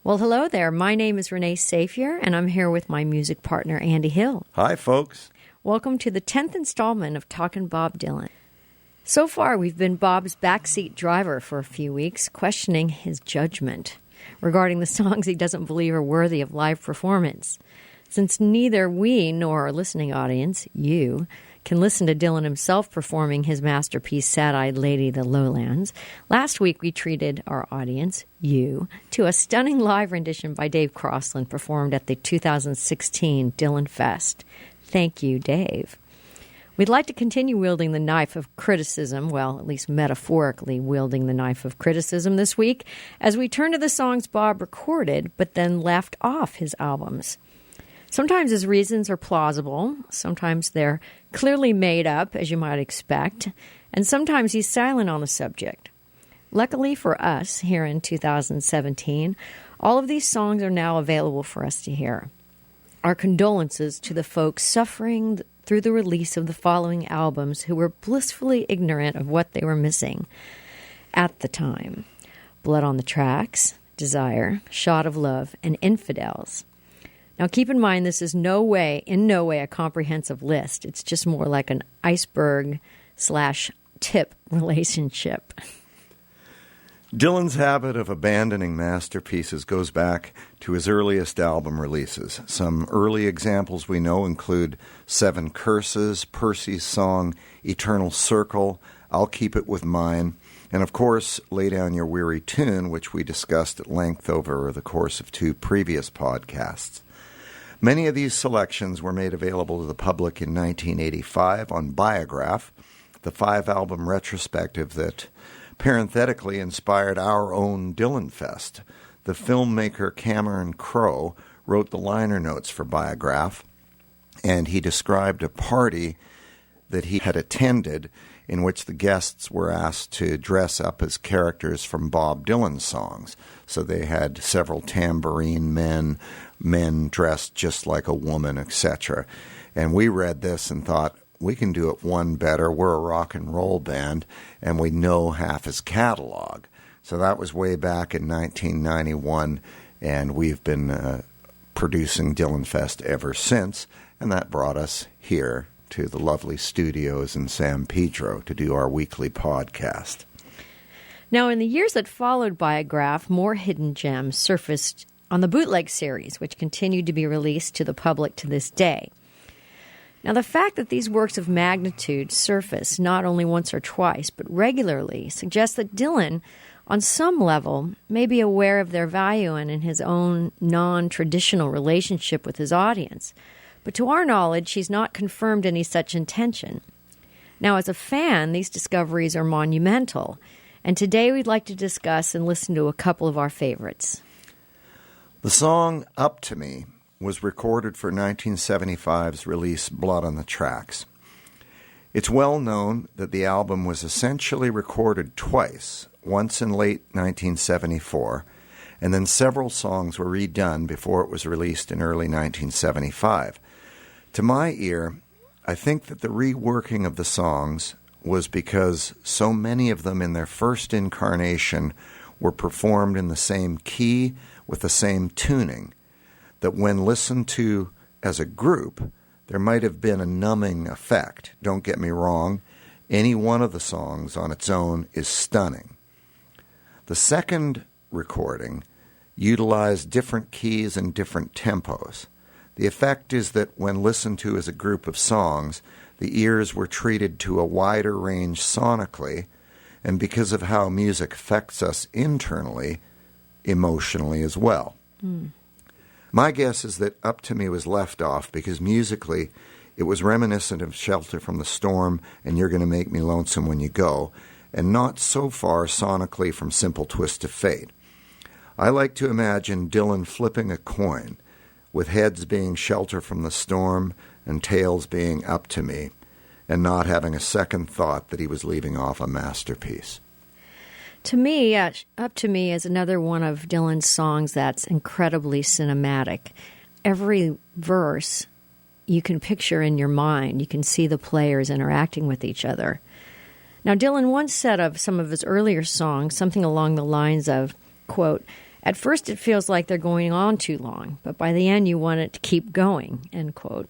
Well, hello there. My name is Renee Safier, and I'm here with my music partner, Andy Hill. Hi, folks. Welcome to the 10th installment of Talkin Bob Dylan. So far, we've been Bob's backseat driver for a few weeks, questioning his judgment regarding the songs he doesn't believe are worthy of live performance. Since neither we nor our listening audience, you, can listen to Dylan himself performing his masterpiece, Sad-Eyed Lady, The Lowlands, last week we treated our audience, you, to a stunning live rendition by Dave Crossland performed at the 2016 Dylanfest. Thank you, Dave. We'd like to continue wielding the knife of criticism, well, at least metaphorically wielding the knife of criticism this week, as we turn to the songs Bob recorded but then left off his albums. Sometimes his reasons are plausible, sometimes they're clearly made up, as you might expect, and sometimes he's silent on the subject. Luckily for us, here in 2017, all of these songs are now available for us to hear. Our condolences to the folks suffering through the release of the following albums who were blissfully ignorant of what they were missing at the time: Blood on the Tracks, Desire, Shot of Love, and Infidels. Now, keep in mind, this is in no way a comprehensive list. It's just more like an iceberg/tip relationship. Dylan's habit of abandoning masterpieces goes back to his earliest album releases. Some early examples we know include Seven Curses, Percy's Song, Eternal Circle, I'll Keep It With Mine, and of course, Lay Down Your Weary Tune, which we discussed at length over the course of 2 previous podcasts. Many of these selections were made available to the public in 1985 on Biograph, the 5-album retrospective that parenthetically inspired our own Dylanfest. The filmmaker Cameron Crowe wrote the liner notes for Biograph, and he described a party that he had attended in which the guests were asked to dress up as characters from Bob Dylan songs. So they had several tambourine men dressed just like a woman, etc. And we read this and thought, we can do it one better. We're a rock and roll band, and we know half his catalog. So that was way back in 1991, and we've been producing Dylanfest ever since, and that brought us here to the lovely studios in San Pedro to do our weekly podcast. Now, in the years that followed Biograph, more hidden gems surfaced on the bootleg series, which continued to be released to the public to this day. Now, the fact that these works of magnitude surface not only once or twice, but regularly, suggests that Dylan, on some level, may be aware of their value and in his own non-traditional relationship with his audience. But to our knowledge, he's not confirmed any such intention. Now, as a fan, these discoveries are monumental, and today we'd like to discuss and listen to a couple of our favorites. The song Up to Me was recorded for 1975's release Blood on the Tracks. It's well known that the album was essentially recorded twice, once in late 1974, and then several songs were redone before it was released in early 1975. To my ear, I think that the reworking of the songs was because so many of them in their first incarnation were performed in the same key with the same tuning, that when listened to as a group, there might have been a numbing effect. Don't get me wrong, any one of the songs on its own is stunning. The second recording utilized different keys and different tempos. The effect is that when listened to as a group of songs, the ears were treated to a wider range sonically, and because of how music affects us internally, emotionally as well. My guess is that Up to Me was left off because musically it was reminiscent of Shelter from the Storm and You're Gonna Make Me Lonesome When You Go, and not so far sonically from Simple Twist of Fate. I like to imagine Dylan flipping a coin, with heads being Shelter from the Storm and tails being Up to Me, and not having a second thought that he was leaving off a masterpiece. To me, Up to Me is another one of Dylan's songs that's incredibly cinematic. Every verse you can picture in your mind. You can see the players interacting with each other. Now, Dylan once said of some of his earlier songs something along the lines of, quote, At first it feels like they're going on too long, but by the end you want it to keep going, end quote.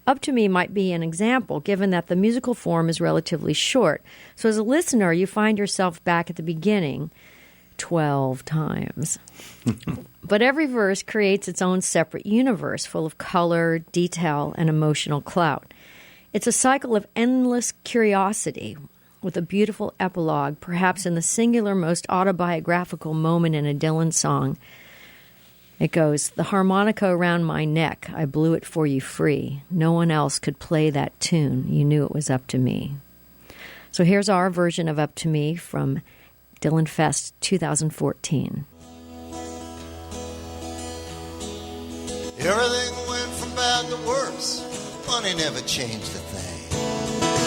Up to Me might be an example, given that the musical form is relatively short. So as a listener, you find yourself back at the beginning 12 times. But every verse creates its own separate universe, full of color, detail, and emotional clout. It's a cycle of endless curiosity, with a beautiful epilogue, perhaps in the singular most autobiographical moment in a Dylan song. It goes, "The harmonica around my neck, I blew it for you free. No one else could play that tune. You knew it was up to me." So here's our version of Up to Me from Dylanfest 2014. Everything went from bad to worse. Money never changed a thing.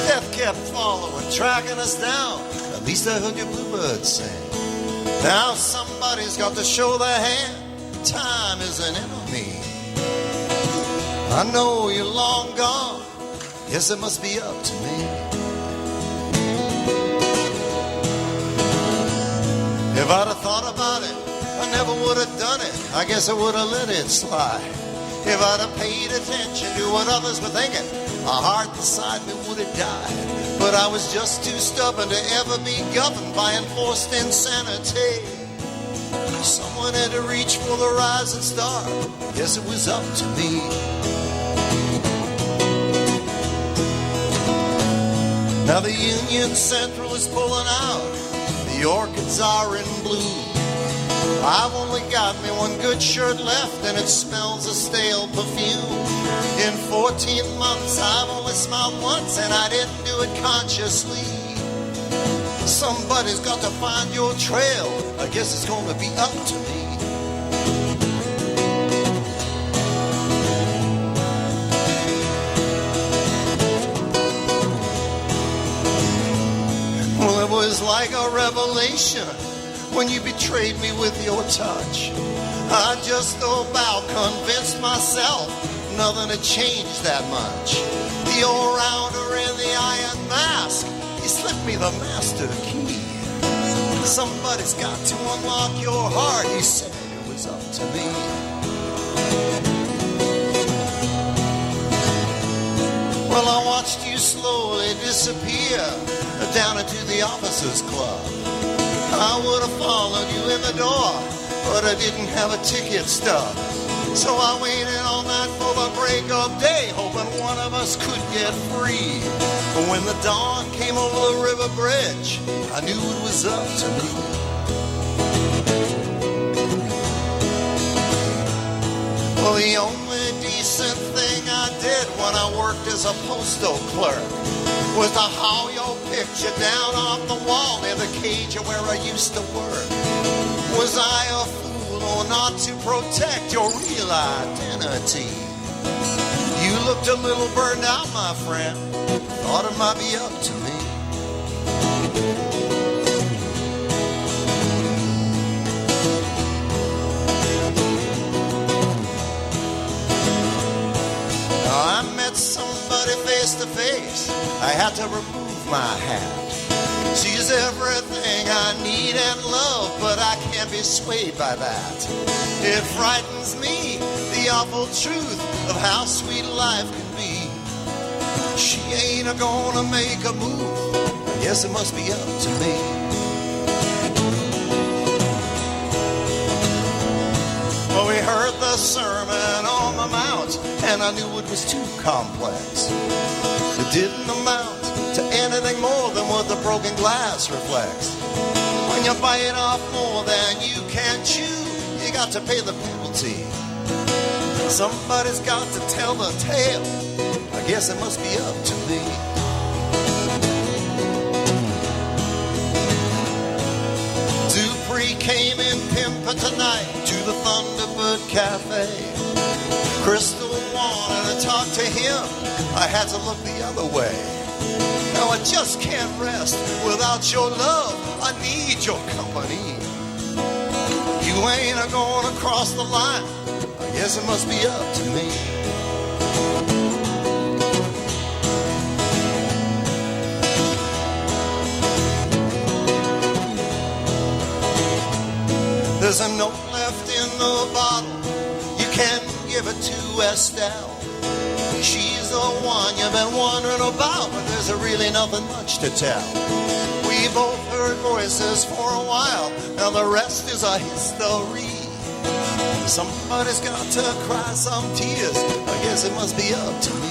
Death kept following, tracking us down. At least I heard your bluebird sing. Now somebody's got to show their hand. Time is an enemy. I know you're long gone. Yes, it must be up to me. If I'd have thought about it, I never would have done it. I guess I would have let it slide. If I'd have paid attention to what others were thinking, a heart inside me would have died. But I was just too stubborn to ever be governed by enforced insanity. Someone had to reach for the rising star. Yes, it was up to me. Now the Union Central is pulling out. The orchids are in bloom. I've only got me one good shirt left, and it smells of stale perfume. In 14 months, I've only smiled once, and I didn't do it consciously. Somebody's got to find your trail. I guess it's gonna be up to me. Well, it was like a revelation when you betrayed me with your touch. I just about convinced myself nothing had changed that much. The all-rounder in the iron mask, he slipped me the master key. Somebody's got to unlock your heart, he said it was up to me. Well, I watched you slowly disappear down into the officers' club. I would have followed you in the door, but I didn't have a ticket stub. So I waited all night for the break of day, hoping one of us could get free. But when the dawn came over the river bridge, I knew it was up to me. Well, the only decent thing I did when I worked as a postal clerk was to haul your picture down off the wall near the cage where I used to work. Was I a fool or not to protect your real identity? You looked a little burned out, my friend. Thought it might be up to me. I met somebody face to face. I had to remove my hat. She's everything I need and love, but I can't be swayed by that. It frightens me, the awful truth of how sweet life can be. She ain't gonna make a move. I guess it must be up to me. Well, we heard the sermon on the mount, and I knew it was too complex. It didn't amount to anything more than what the broken glass reflects. When you bite off more than you can chew, you got to pay the penalty. Somebody's got to tell the tale. I guess it must be up to me. Dupree came in pimpin' tonight to the Thunderbird Cafe. Crystal wanted to talk to him. I had to look the other way. Now I just can't rest without your love. I need your company. You ain't gonna cross the line. I guess it must be up to me. There's a note the bottle. You can give it to Estelle. She's the one you've been wondering about, but there's really nothing much to tell. We both heard voices for a while, and the rest is a history. Somebody's got to cry some tears. I guess it must be up to me.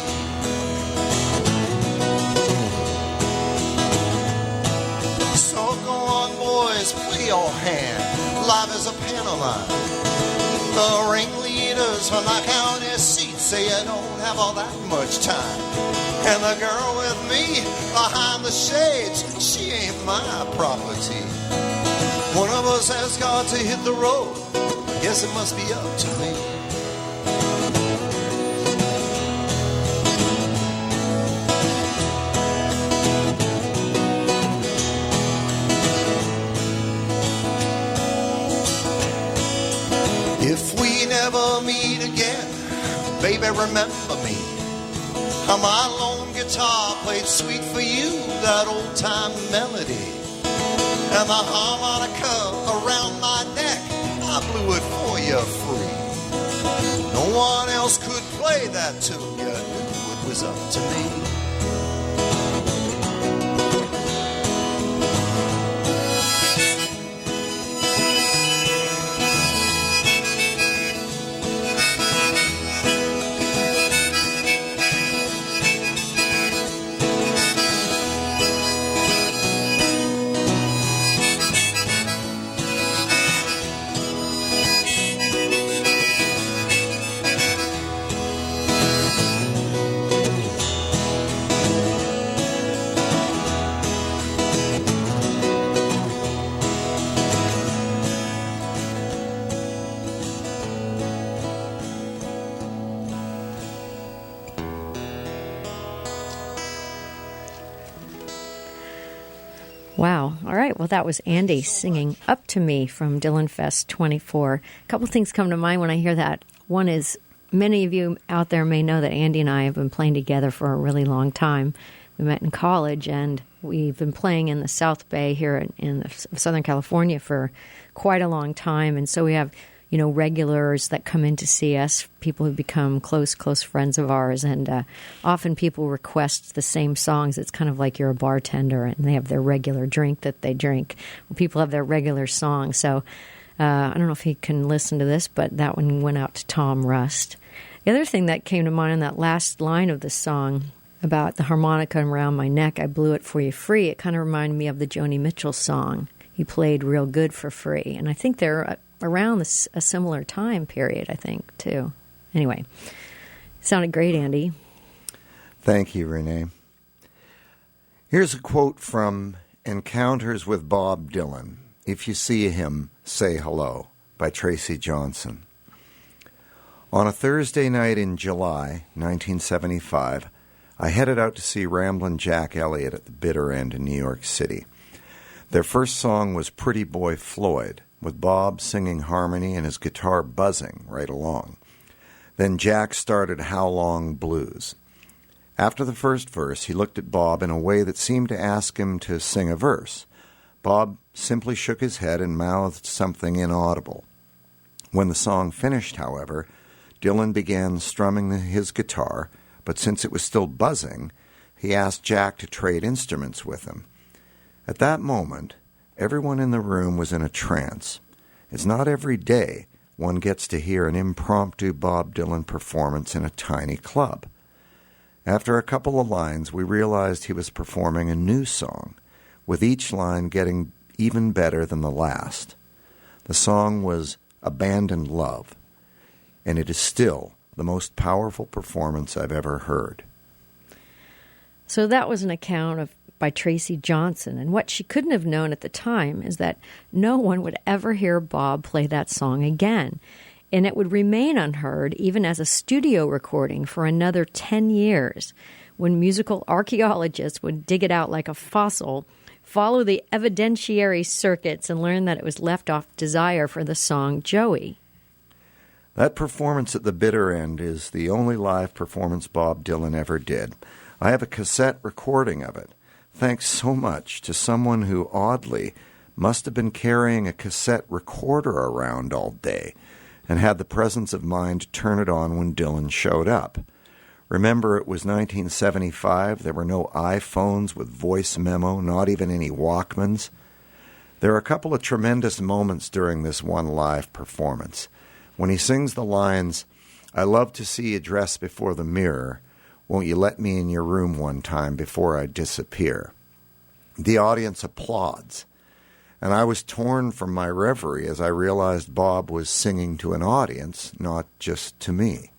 So go on, boys, play your hand. Life is a pantomime. The ringleaders from the county seat say you don't have all that much time. And the girl with me behind the shades, she ain't my property. One of us has got to hit the road. I guess it must be up to me. If we never meet again, baby, remember me. How my lone guitar played sweet for you, that old-time melody. And the harmonica around my neck, I blew it for you free. No one else could play that tune, you knew it was up to me. Wow. All right. Well, that was Andy singing Up to Me from Dylanfest 24. A couple things come to mind when I hear that. One is, many of you out there may know that Andy and I have been playing together for a really long time. We met in college, and we've been playing in the South Bay here in Southern California for quite a long time. And so we have, regulars that come in to see us, people who become close friends of ours. And often people request the same songs. It's kind of like you're a bartender and they have their regular drink that they drink. People have their regular song. So I don't know if he can listen to this, but that one went out to Tom Rust. The other thing that came to mind in that last line of the song about the harmonica around my neck, I blew it for you free, it kind of reminded me of the Joni Mitchell song, He Played Real Good for Free. And I think they're around a similar time period, I think, too. Anyway, sounded great, Andy. Thank you, Renee. Here's a quote from Encounters with Bob Dylan. If you see him, say hello, by Tracy Johnson. On a Thursday night in July 1975, I headed out to see Ramblin' Jack Elliott at the Bitter End in New York City. Their first song was Pretty Boy Floyd, with Bob singing harmony and his guitar buzzing right along. Then Jack started How Long Blues. After the first verse, he looked at Bob in a way that seemed to ask him to sing a verse. Bob simply shook his head and mouthed something inaudible. When the song finished, however, Dylan began strumming his guitar, but since it was still buzzing, he asked Jack to trade instruments with him. At that moment, everyone in the room was in a trance. It's not every day one gets to hear an impromptu Bob Dylan performance in a tiny club. After a couple of lines, we realized he was performing a new song, with each line getting even better than the last. The song was Abandoned Love, and it is still the most powerful performance I've ever heard. So that was an account by Tracy Johnson, and what she couldn't have known at the time is that no one would ever hear Bob play that song again, and it would remain unheard even as a studio recording for another 10 years, when musical archaeologists would dig it out like a fossil, follow the evidentiary circuits, and learn that it was left off Desire for the song Joey. That performance at the Bitter End is the only live performance Bob Dylan ever did. I have a cassette recording of it. Thanks so much to someone who, oddly, must have been carrying a cassette recorder around all day. and had the presence of mind to turn it on when Dylan showed up. Remember, it was 1975. There were no iPhones with voice memo, not even any Walkmans. There are a couple of tremendous moments during this one live performance. When he sings the lines, "I love to see you dressed before the mirror. Won't you let me in your room one time before I disappear?" The audience applauds, and I was torn from my reverie as I realized Bob was singing to an audience, not just to me.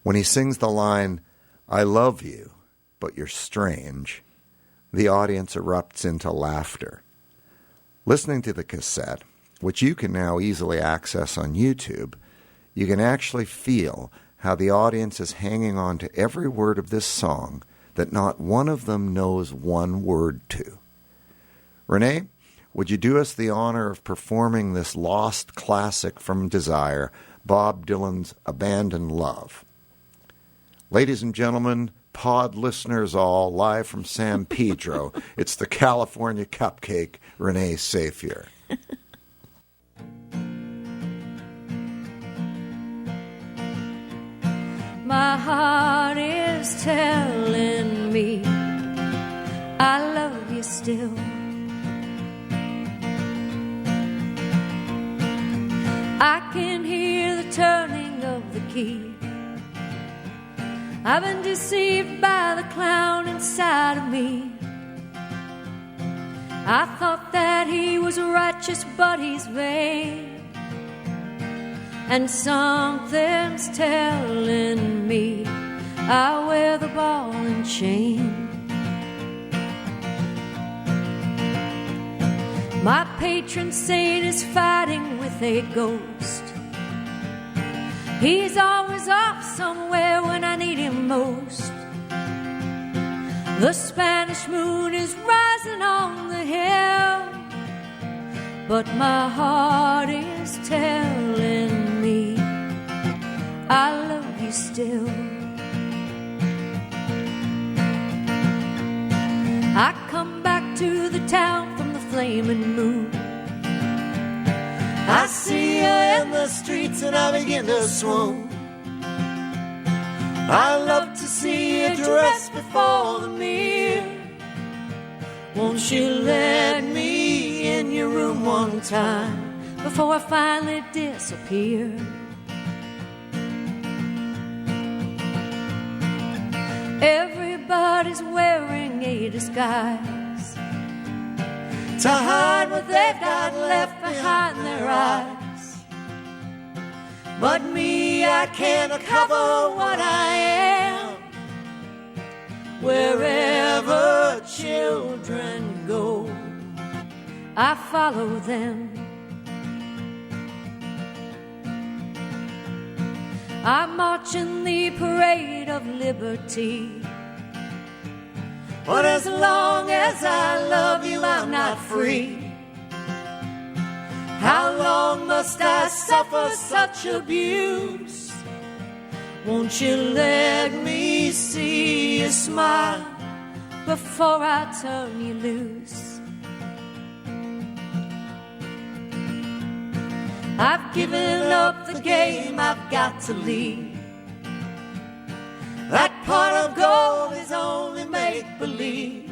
When he sings the line, "I love you, but you're strange," the audience erupts into laughter. Listening to the cassette, which you can now easily access on YouTube, you can actually feel how the audience is hanging on to every word of this song that not one of them knows one word to. Renee, would you do us the honor of performing this lost classic from Desire, Bob Dylan's Abandoned Love? Ladies and gentlemen, pod listeners all, live from San Pedro, it's the California Cupcake, Renee Safier. My heart is telling me I love you still. I can hear the turning of the key. I've been deceived by the clown inside of me. I thought that he was righteous, but he's vain. And something's telling me I wear the ball and chain. My patron saint is fighting with a ghost. He's always off somewhere when I need him most. The Spanish moon is rising on the hill, but my heart is telling me I love you still. I come back to the town from the flaming moon. I see you in the streets and I begin to swoon. I love to see you dressed before the mirror. Won't you let me in your room one time before I finally disappear? Everybody's wearing a disguise to hide what they've got left behind their eyes. But me, I can't cover what I am. Wherever children go, I follow them. I march in the parade of liberty. But as long as I love you, I'm not free. How long must I suffer such abuse? Won't you let me see you smile before I turn you loose? I've given up the game, I've got to leave. That pot of gold is only make-believe.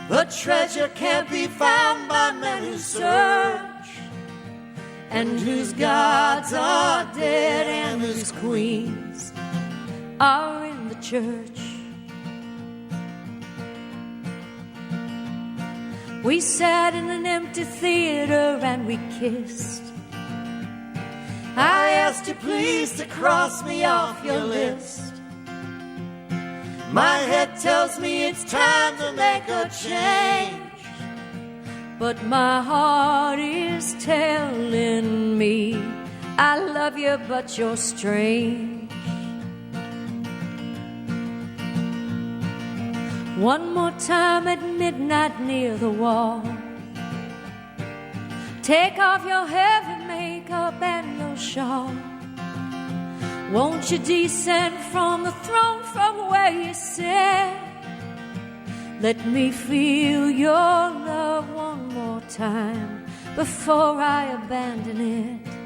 The treasure can't be found by men who search, and whose gods are dead and whose queens are in the church. We sat in an empty theater and we kissed. I asked you please to cross me off your list. My head tells me it's time to make a change, but my heart is telling me I love you, but you're strange. One more time at midnight near the wall. Take off your heavy makeup and your shawl. Won't you descend from the throne from where you sit? Let me feel your love one more time before I abandon it.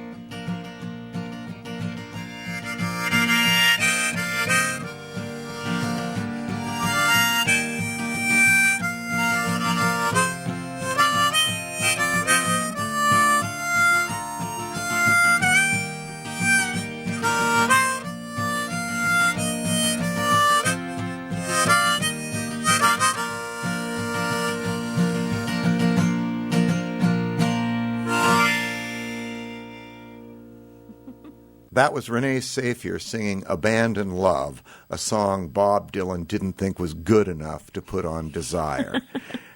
That was Renee Safier singing Abandon Love, a song Bob Dylan didn't think was good enough to put on Desire.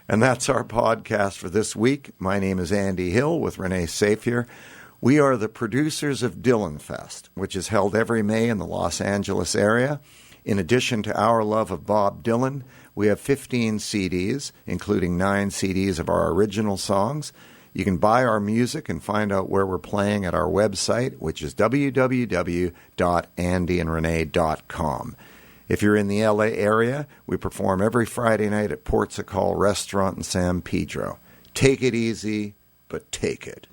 And that's our podcast for this week. My name is Andy Hill with Renee Safier. We are the producers of Dylanfest, which is held every May in the Los Angeles area. In addition to our love of Bob Dylan, we have 15 CDs, including 9 CDs of our original songs. You can buy our music and find out where we're playing at our website, which is www.andyandrenee.com. If you're in the LA area, we perform every Friday night at Ports a Call Restaurant in San Pedro. Take it easy, but take it.